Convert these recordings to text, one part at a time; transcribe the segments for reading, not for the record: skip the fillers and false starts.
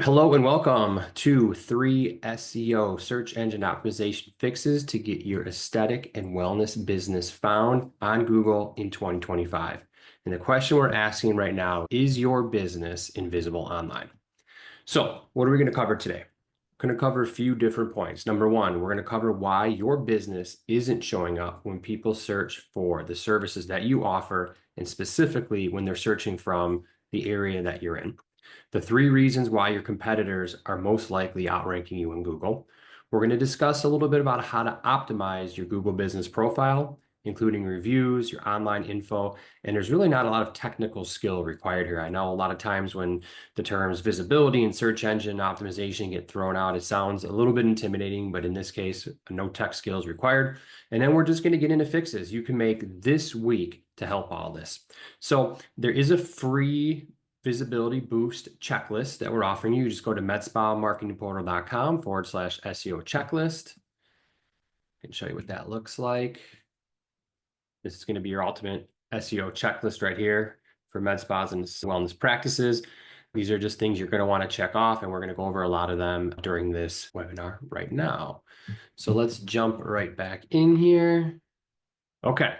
Hello and welcome to 3 SEO search engine optimization fixes to get your aesthetic and wellness business found on Google in 2025. And the question we're asking right now is your business invisible online? So, what are we going to cover today? We're going to cover a few different points. Number one, we're going to cover why your business isn't showing up when people search for the services that you offer, and specifically when they're searching from the area that you're in. The 3 reasons why your competitors are most likely outranking you in Google. We're going to discuss a little bit about how to optimize your Google business profile, including reviews, your online info, and there's really not a lot of technical skill required here. I know a lot of times when the terms visibility and search engine optimization get thrown out, it sounds a little bit intimidating, but in this case, no tech skills required. And then we're just going to get into fixes you can make this week to help all this. So there is a free visibility boost checklist that we're offering you. Just go to medspamarketingportal.com/SEO checklist. I can show you what that looks like. This is going to be your ultimate SEO checklist right here for med spas and wellness practices. These are just things you're going to want to check off, and we're going to go over a lot of them during this webinar right now. So let's jump right back in here. Okay,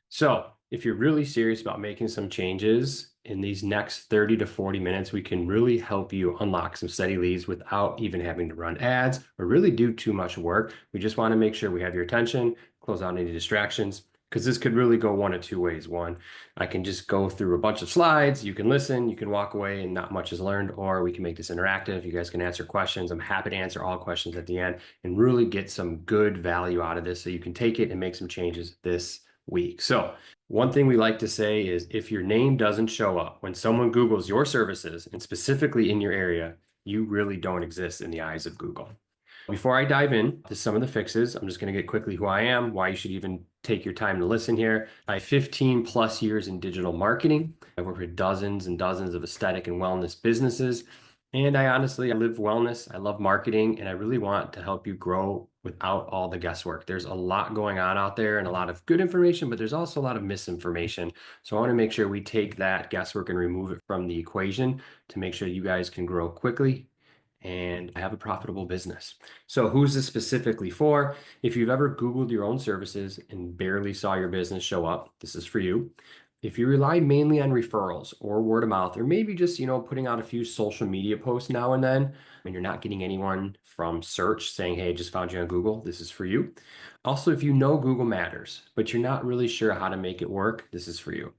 so if you're really serious about making some changes in these next 30 to 40 minutes, we can really help you unlock some steady leads without even having to run ads or really do too much work. We just want to make sure we have your attention, close out any distractions, because this could really go one of two ways. One, I can just go through a bunch of slides, you can listen, you can walk away and not much is learned, or we can make this interactive. You guys can answer questions. I'm happy to answer all questions at the end and really get some good value out of this so you can take it and make some changes this week. So one thing we like to say is if your name doesn't show up when someone Googles your services and specifically in your area, you really don't exist in the eyes of Google. Before I dive in to some of the fixes, I'm just going to get quickly who I am, why you should even take your time to listen here. I have 15 plus years in digital marketing. I work with dozens and dozens of aesthetic and wellness businesses. And I live wellness. I love marketing, and I really want to help you grow without all the guesswork. There's a lot going on out there and a lot of good information, but there's also a lot of misinformation. So I want to make sure we take that guesswork and remove it from the equation to make sure you guys can grow quickly and have a profitable business. So who's this specifically for? If you've ever Googled your own services and barely saw your business show up, this is for you. If you rely mainly on referrals or word of mouth, or maybe just, putting out a few social media posts now and then, and you're not getting anyone from search saying, hey, just found you on Google, this is for you. Also, if you know Google matters, but you're not really sure how to make it work, this is for you.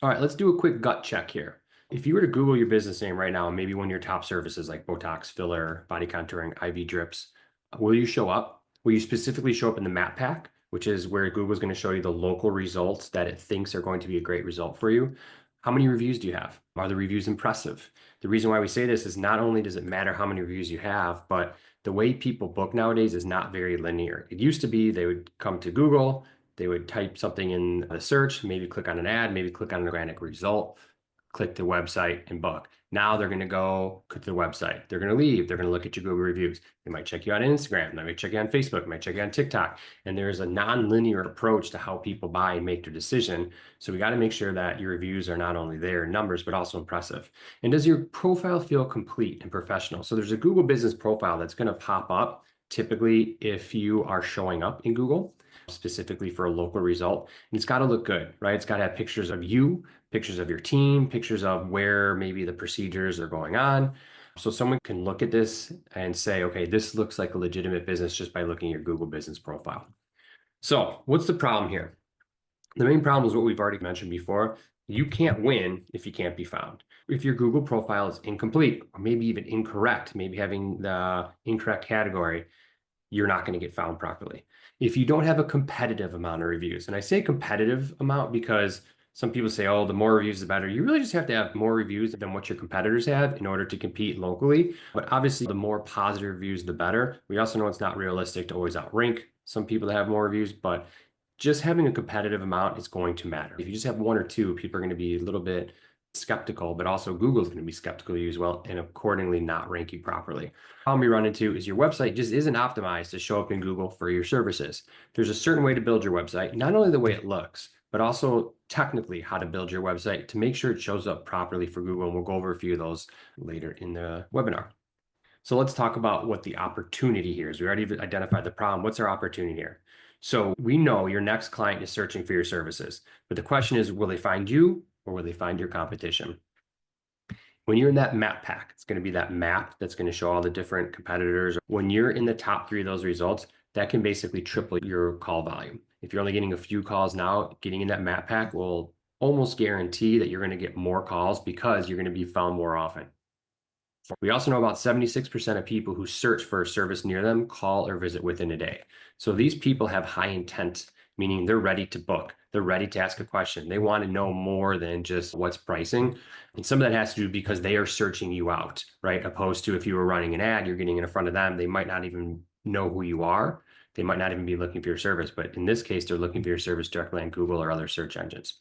All right, let's do a quick gut check here. If you were to Google your business name right now, maybe one of your top services like Botox, filler, body contouring, IV drips, will you show up? Will you specifically show up in the map pack, which is where Google's going to show you the local results that it thinks are going to be a great result for you? How many reviews do you have? Are the reviews impressive? The reason why we say this is not only does it matter how many reviews you have, but the way people book nowadays is not very linear. It used to be they would come to Google, they would type something in the search, maybe click on an ad, maybe click on an organic result, click the website and book. Now they're going to go click the website. They're going to leave. They're going to look at your Google reviews. They might check you out on Instagram. They might check you on Facebook. They might check you on TikTok. And there's a non-linear approach to how people buy and make their decision. So we got to make sure that your reviews are not only there in numbers, but also impressive. And does your profile feel complete and professional? So there's a Google business profile that's going to pop up typically if you are showing up in Google specifically for a local result. And it's got to look good, right? It's got to have pictures of you, pictures of your team, pictures of where maybe the procedures are going on. So someone can look at this and say, okay, this looks like a legitimate business just by looking at your Google business profile. So what's the problem here? The main problem is what we've already mentioned before. You can't win if you can't be found. If your Google profile is incomplete or maybe even incorrect, maybe having the incorrect category, you're not going to get found properly. If you don't have a competitive amount of reviews, and I say competitive amount because some people say, oh, the more reviews, the better. You really just have to have more reviews than what your competitors have in order to compete locally. But obviously, the more positive reviews, the better. We also know it's not realistic to always outrank some people that have more reviews, but just having a competitive amount is going to matter. If you just have one or two, people are going to be a little bit skeptical, but also Google's going to be skeptical of you as well, and accordingly not rank you properly. Problem we run into is your website just isn't optimized to show up in Google for your services. There's a certain way to build your website, not only the way it looks, but also technically how to build your website to make sure it shows up properly for Google. And we'll go over a few of those later in the webinar. So let's talk about what the opportunity here is. We already identified the problem. What's our opportunity here? So we know your next client is searching for your services, but the question is, will they find you or will they find your competition? When you're in that map pack, it's going to be that map that's going to show all the different competitors. When you're in the top three of those results, that can basically triple your call volume. If you're only getting a few calls now, getting in that map pack will almost guarantee that you're going to get more calls because you're going to be found more often. We also know about 76% of people who search for a service near them call or visit within a day. So these people have high intent, meaning they're ready to book. They're ready to ask a question. They want to know more than just what's pricing. And some of that has to do because they are searching you out, right? Opposed to if you were running an ad, you're getting in front of them. They might not even know who you are. They might not even be looking for your service. But in this case, they're looking for your service directly on Google or other search engines.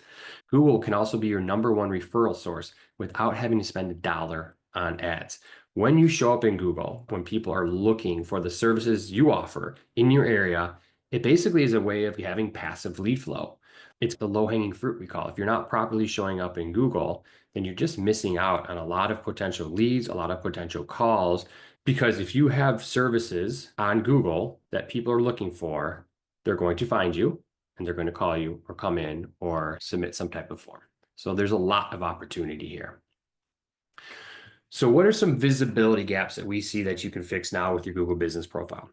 Google can also be your number one referral source without having to spend a dollar on ads. When you show up in Google, when people are looking for the services you offer in your area, it basically is a way of having passive lead flow. It's the low-hanging fruit we call. If you're not properly showing up in Google, then you're just missing out on a lot of potential leads, a lot of potential calls. Because if you have services on Google that people are looking for, they're going to find you and they're going to call you or come in or submit some type of form. So there's a lot of opportunity here. So what are some visibility gaps that we see that you can fix now with your Google Business Profile?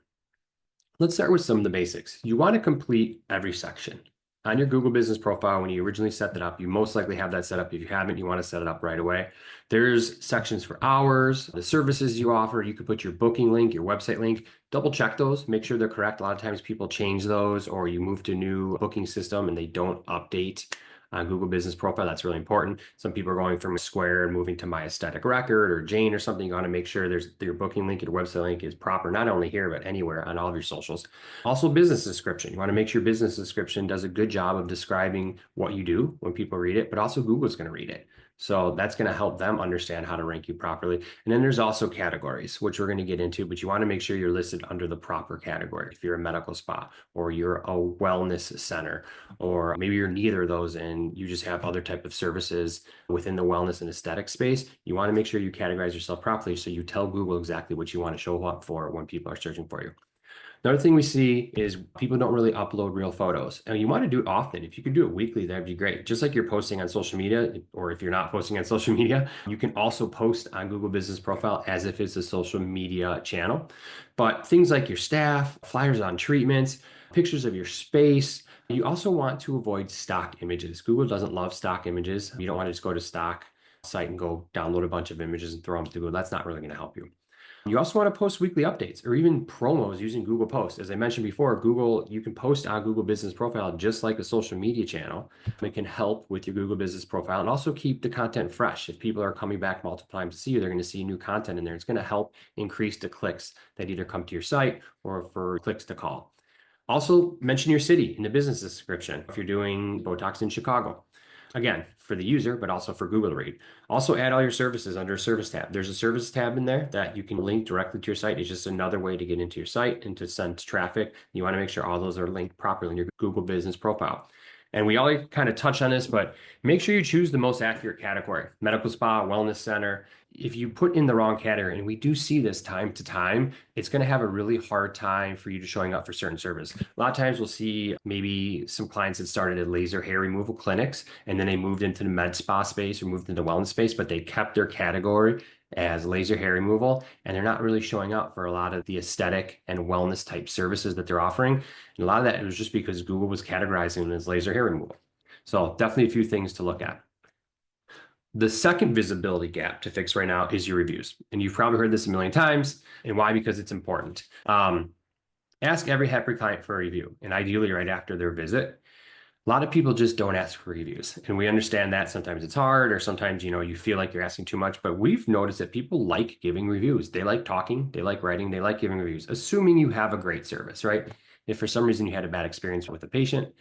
Let's start with some of the basics. You want to complete every section. On your Google Business Profile, when you originally set that up, you most likely have that set up. If you haven't, you want to set it up right away. There's sections for hours, the services you offer. You could put your booking link, your website link, double check those, make sure they're correct. A lot of times people change those or you move to a new booking system and they don't update on Google Business Profile. That's really important. Some people are going from Square and moving to My Aesthetic Record or Jane or something. You want to make sure your booking link, your website link is proper, not only here, but anywhere on all of your socials. Also, business description. You want to make sure business description does a good job of describing what you do when people read it, but also Google's going to read it. So that's going to help them understand how to rank you properly. And then there's also categories, which we're going to get into, but you want to make sure you're listed under the proper category. If you're a medical spa or you're a wellness center, or maybe you're neither of those and you just have other type of services within the wellness and aesthetic space, you want to make sure you categorize yourself properly so you tell Google exactly what you want to show up for when people are searching for you. Another thing we see is people don't really upload real photos. And you want to do it often. If you could do it weekly, that'd be great. Just like you're posting on social media, or if you're not posting on social media, you can also post on Google Business Profile as if it's a social media channel. But things like your staff, flyers on treatments, pictures of your space. You also want to avoid stock images. Google doesn't love stock images. You don't want to just go to stock site and go download a bunch of images and throw them to Google. That's not really going to help you. You also want to post weekly updates or even promos using Google Posts. As I mentioned before, you can post on Google Business Profile just like a social media channel. It can help with your Google Business Profile and also keep the content fresh. If people are coming back multiple times to see you, they're going to see new content in there. It's going to help increase the clicks that either come to your site or for clicks to call. Also, mention your city in the business description if you're doing Botox in Chicago. Again, for the user, but also for Google to read. Also add all your services under a service tab. There's a service tab in there that you can link directly to your site. It's just another way to get into your site and to send traffic. You want to make sure all those are linked properly in your Google Business Profile. And we all kind of touch on this, but make sure you choose the most accurate category. Medical spa, wellness center. If you put in the wrong category, and we do see this time to time, it's going to have a really hard time for you to showing up for certain service. A lot of times we'll see maybe some clients that started at laser hair removal clinics, and then they moved into the med spa space or moved into the wellness space, but they kept their category as laser hair removal, and they're not really showing up for a lot of the aesthetic and wellness type services that they're offering. And a lot of that was just because Google was categorizing them as laser hair removal. So definitely a few things to look at. The second visibility gap to fix right now is your reviews. And you've probably heard this a million times. And why? Because it's important. Ask every happy client for a review, and ideally right after their visit. A lot of people just don't ask for reviews, and we understand that sometimes it's hard, or sometimes you feel like you're asking too much. But we've noticed that people like giving reviews. They like talking, they like writing, they like giving reviews, assuming you have a great service, right? If for some reason you had a bad experience with a patient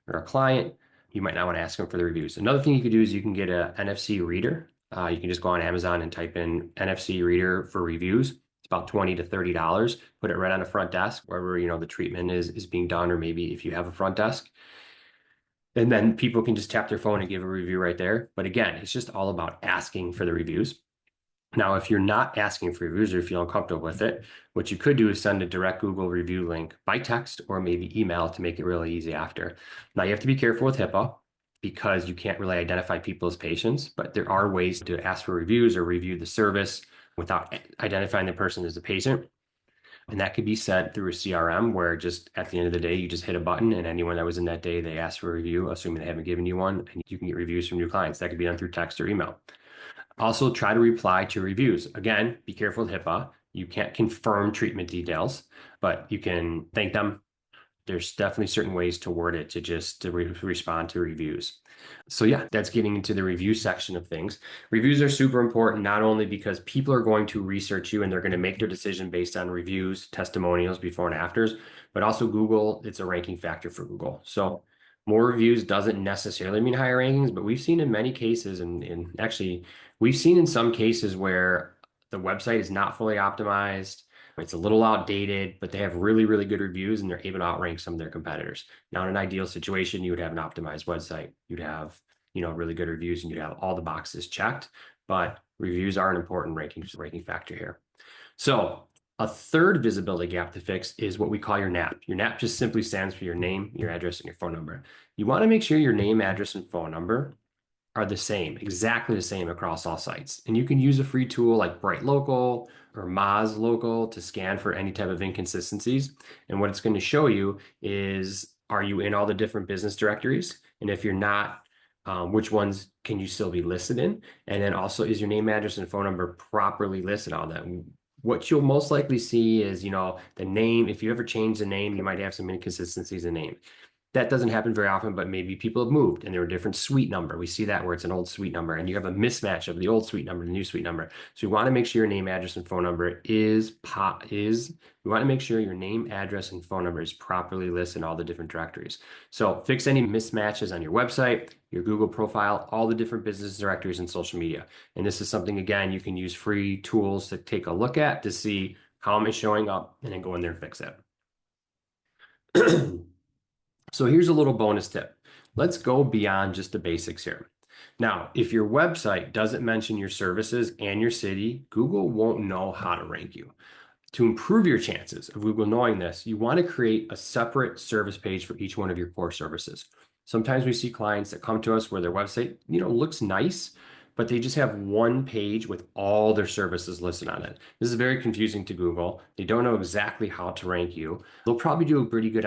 or a client, you might not want to ask them for the reviews. Another thing you could do is you can get a NFC reader. You can just go on Amazon and type in NFC reader for reviews. It's about $20 to $30. Put it right on the front desk wherever the treatment is being done, or maybe if you have a front desk. And then people can just tap their phone and give a review right there. But again, it's just all about asking for the reviews. Now, if you're not asking for reviews or you feel uncomfortable with it, what you could do is send a direct Google review link by text or maybe email to make it really easy after. Now, you have to be careful with HIPAA because you can't really identify people as patients, but there are ways to ask for reviews or review the service without identifying the person as a patient. And that could be set through a CRM where just at the end of the day, you just hit a button and anyone that was in that day, they ask for a review, assuming they haven't given you one, and you can get reviews from new clients. That could be done through text or email. Also, try to reply to reviews. Again, be careful with HIPAA. You can't confirm treatment details, but you can thank them. There's definitely certain ways to word it to just to respond to reviews. So yeah, that's getting into the review section of things. Reviews are super important, not only because people are going to research you and they're going to make their decision based on reviews, testimonials, before and afters, but also Google, it's a ranking factor for Google. So more reviews doesn't necessarily mean higher rankings, but we've seen in many cases, and actually we've seen in some cases where the website is not fully optimized. It's a little outdated, but they have really, really good reviews and they're able to outrank some of their competitors. Now, in an ideal situation, you would have an optimized website. You'd have, really good reviews and you'd have all the boxes checked, but reviews are an important ranking factor here. So a third visibility gap to fix is what we call your NAP. Your NAP just simply stands for your name, your address, and your phone number. You want to make sure your name, address, and phone number are the same, exactly the same across all sites. And you can use a free tool like Bright Local or Moz Local to scan for any type of inconsistencies. And what it's going to show you is, are you in all the different business directories? And if you're not, which ones can you still be listed in? And then also, is your name, address, and phone number properly listed on that? What you'll most likely see is, the name. If you ever change the name, you might have some inconsistencies in name. That doesn't happen very often, but maybe people have moved and they're a different suite number. We see that where it's an old suite number and you have a mismatch of the old suite number and the new suite number. So we want to make sure your name, address, and phone number we want to make sure your name, address, and phone number is properly listed in all the different directories. So fix any mismatches on your website, your Google profile, all the different business directories and social media. And this is something, again, you can use free tools to take a look at to see how am I showing up and then go in there and fix it. So here's a little bonus tip. Let's go beyond just the basics here. Now, if your website doesn't mention your services and your city, Google won't know how to rank you. To improve your chances of Google knowing this, you want to create a separate service page for each one of your core services. Sometimes we see clients that come to us where their website, looks nice, but they just have one page with all their services listed on it. This is very confusing to Google. They don't know exactly how to rank you. They'll probably do a pretty good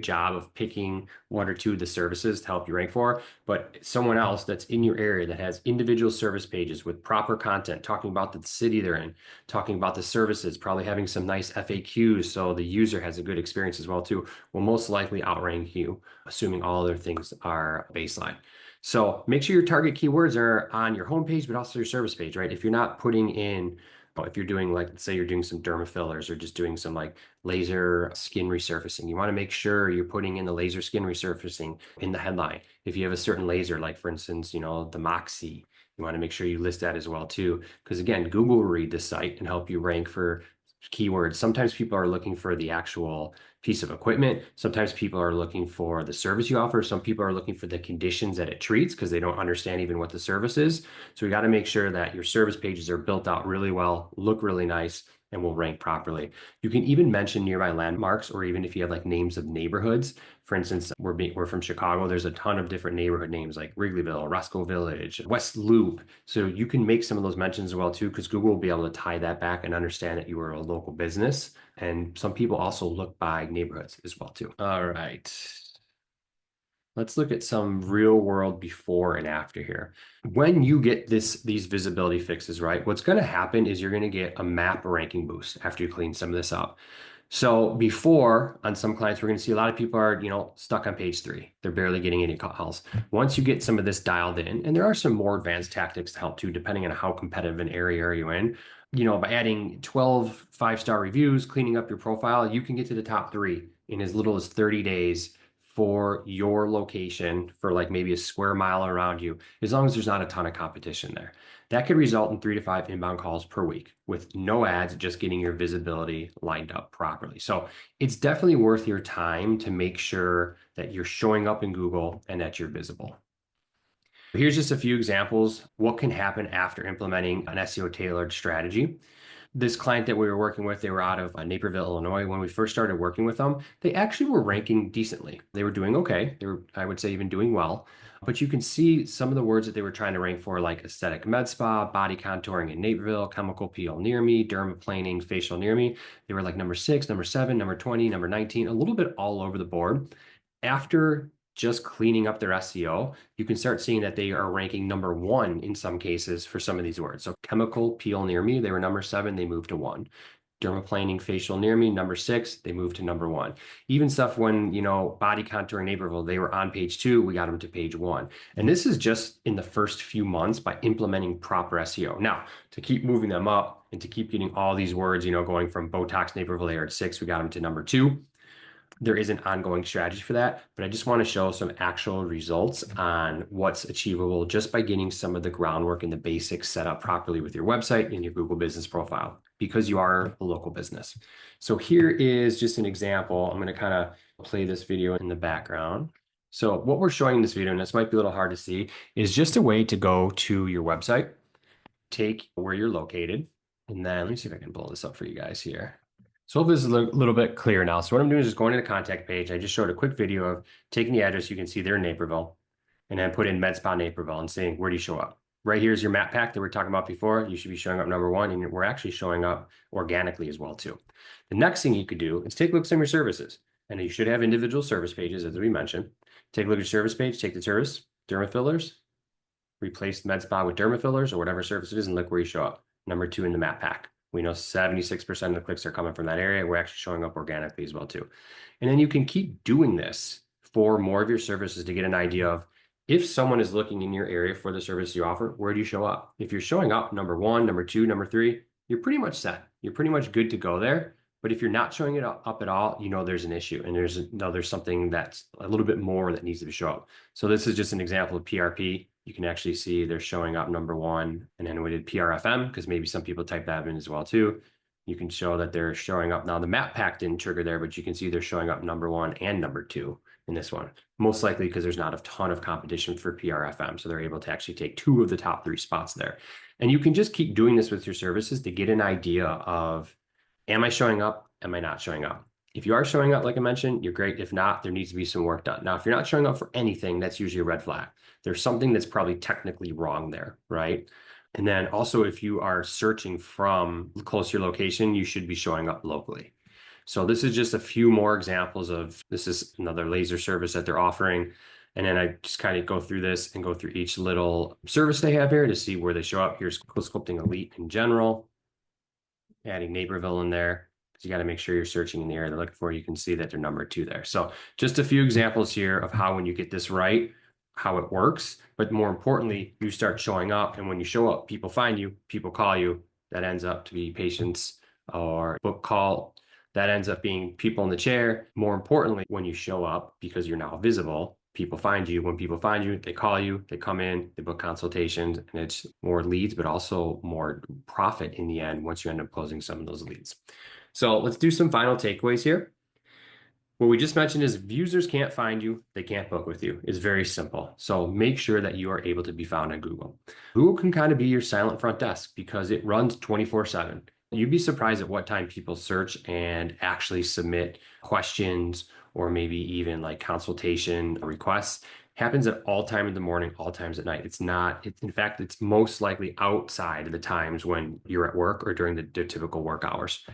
job of picking one or two of the services to help you rank for, but someone else that's in your area that has individual service pages with proper content, talking about the city they're in, talking about the services, probably having some nice FAQs so the user has a good experience as well too, will most likely outrank you, assuming all other things are baseline. So make sure your target keywords are on your homepage, but also your service page, right? If you're not putting in, if you're doing like, let's say you're doing some derma fillers or just doing some like laser skin resurfacing, you want to make sure you're putting in the laser skin resurfacing in the headline. If you have a certain laser, like for instance, the Moxie, you want to make sure you list that as well too. Because again, Google will read the site and help you rank for keywords. Sometimes people are looking for the actual piece of equipment. Sometimes people are looking for the service you offer. Some people are looking for the conditions that it treats because they don't understand even what the service is. So we got to make sure that your service pages are built out really well, look really nice, and will rank properly. You can even mention nearby landmarks, or even if you have like names of neighborhoods. For instance, we're from Chicago. There's a ton of different neighborhood names like Wrigleyville, Roscoe Village, West Loop. So you can make some of those mentions as well too, because Google will be able to tie that back and understand that you are a local business. And some people also look by neighborhoods as well too. All right. Let's look at some real world before and after here. When you get these visibility fixes, right, what's going to happen is you're going to get a map ranking boost after you clean some of this up. So before, on some clients, we're going to see a lot of people are, stuck on page 3. They're barely getting any calls. Once you get some of this dialed in, and there are some more advanced tactics to help too, depending on how competitive an area are you in. By adding 12 5-star reviews, cleaning up your profile, you can get to the top 3 in as little as 30 days for your location, for like maybe a square mile around you, as long as there's not a ton of competition there. That could result in 3 to 5 inbound calls per week with no ads, just getting your visibility lined up properly. So it's definitely worth your time to make sure that you're showing up in Google and that you're visible. Here's just a few examples. What can happen after implementing an SEO tailored strategy? This client that we were working with, they were out of Naperville, Illinois. When we first started working with them, they actually were ranking decently. They were doing okay. They were, I would say, even doing well. But you can see some of the words that they were trying to rank for, like aesthetic med spa, body contouring in Naperville, chemical peel near me, dermaplaning, facial near me. They were like number 6, number 7, number 20, number 19, a little bit all over the board. After just cleaning up their SEO, you can start seeing that they are ranking number 1 in some cases for some of these words. So chemical peel near me, they were number 7, they moved to 1. Dermaplaning facial near me, number 6, they moved to number 1. Even stuff when, body contouring Naperville, they were on page 2, we got them to page 1. And this is just in the first few months by implementing proper SEO. Now, to keep moving them up and to keep getting all these words, going from Botox Naperville, they are at 6, we got them to number 2. There is an ongoing strategy for that, but I just want to show some actual results on what's achievable just by getting some of the groundwork and the basics set up properly with your website and your Google business profile because you are a local business. So here is just an example. I'm going to kind of play this video in the background. So what we're showing in this video, and this might be a little hard to see, is just a way to go to your website, take where you're located, and then let me see if I can blow this up for you guys here. So hopefully this is a little bit clear now. So what I'm doing is just going to the contact page. I just showed a quick video of taking the address you can see there in Naperville and then put in Med Spa Naperville and saying, where do you show up? Right here is your map pack that we are talking about before. You should be showing up number 1, and we're actually showing up organically as well too. The next thing you could do is take a look at some of your services. And you should have individual service pages, as we mentioned. Take a look at your service page, take the service, derma fillers, replace Med Spa with derma fillers or whatever service it is, and look where you show up. Number 2 in the map pack. We know 76% of the clicks are coming from that area. We're actually showing up organically as well too. And then you can keep doing this for more of your services to get an idea of if someone is looking in your area for the service you offer, where do you show up? If you're showing up number 1, number 2, number 3, you're pretty much set. You're pretty much good to go there. But if you're not showing it up at all, there's an issue and there's something that's a little bit more that needs to show up. So this is just an example of PRP. You can actually see they're showing up number 1, and then we did PRFM because maybe some people type that in as well too. You can show that they're showing up. Now the map pack didn't trigger there, but you can see they're showing up number 1 and number 2 in this one. Most likely because there's not a ton of competition for PRFM. So they're able to actually take 2 of the top 3 spots there. And you can just keep doing this with your services to get an idea of, am I showing up? Am I not showing up? If you are showing up, like I mentioned, you're great. If not, there needs to be some work done. Now, if you're not showing up for anything, that's usually a red flag. There's something that's probably technically wrong there, right? And then also, if you are searching from close to your location, you should be showing up locally. So this is just a few more examples of, this is another laser service that they're offering. And then I just kind of go through this and go through each little service they have here to see where they show up. Here's Sculpting Elite in general, adding Naperville in there. You got to make sure you're searching in the area they're looking for. You can see that they're number 2 there. So just a few examples here of how when you get this right, how it works. But more importantly, you start showing up. And when you show up, people find you, people call you. That ends up to be patients or book call. That ends up being people in the chair. More importantly, when you show up, because you're now visible, people find you. When people find you, they call you, they come in, they book consultations, and it's more leads, but also more profit in the end once you end up closing some of those leads. So let's do some final takeaways here. What we just mentioned is if users can't find you, they can't book with you. It's very simple. So make sure that you are able to be found on Google. Google can kind of be your silent front desk because it runs 24/7. You'd be surprised at what time people search and actually submit questions or maybe even like consultation requests. Happens at all time in the morning, all times at night. In fact, it's most likely outside of the times when you're at work or during the typical work hours.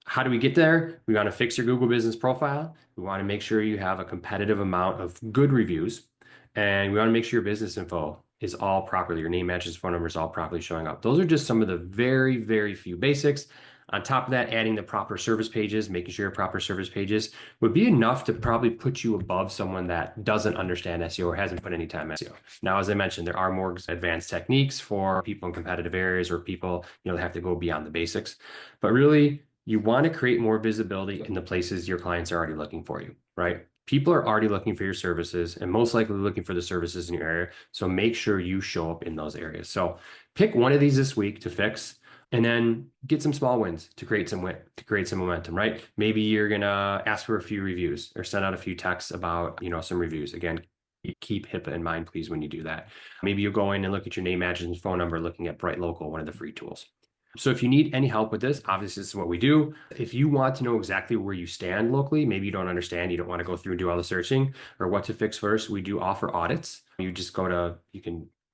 How do we get there? We want to fix your Google business profile. We want to make sure you have a competitive amount of good reviews. And we want to make sure your business info is all properly, your name, matches, phone number is all properly showing up. Those are just some of the very, very few basics. On top of that, adding the proper service pages, making sure your proper service pages would be enough to probably put you above someone that doesn't understand SEO or hasn't put any time in SEO. Now, as I mentioned, there are more advanced techniques for people in competitive areas or people, that have to go beyond the basics. But really, you want to create more visibility in the places your clients are already looking for you, right? People are already looking for your services and most likely looking for the services in your area. So make sure you show up in those areas. So pick one of these this week to fix and then get some small wins to create some momentum, right? Maybe you're going to ask for a few reviews or send out a few texts about, some reviews. Again, Keep HIPAA in mind, please, when you do that. Maybe you'll go in and look at your name, address, and phone number, looking at Bright Local, one of the free tools. So if you need any help with this, obviously this is what we do. If you want to know exactly where you stand locally, maybe you don't understand, you don't want to go through and do all the searching or what to fix first, we do offer audits. You just go to,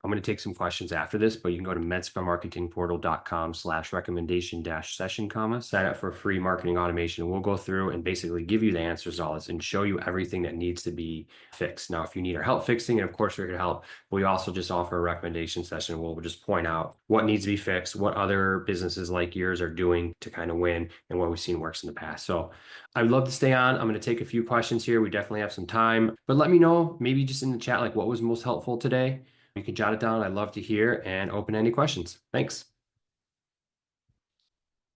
I'm going to take some questions after this, but you can go to medspamarketingportal.com/recommendation-session, sign up for a free marketing automation. We'll go through and basically give you the answers to all this and show you everything that needs to be fixed. Now, if you need our help fixing, and of course we're going to help, we also just offer a recommendation session where we'll just point out what needs to be fixed, what other businesses like yours are doing to kind of win, and what we've seen works in the past. So I'd love to stay on. I'm going to take a few questions here. We definitely have some time, but let me know, maybe just in the chat, like what was most helpful today. You can jot it down. I'd love to hear and open any questions. Thanks.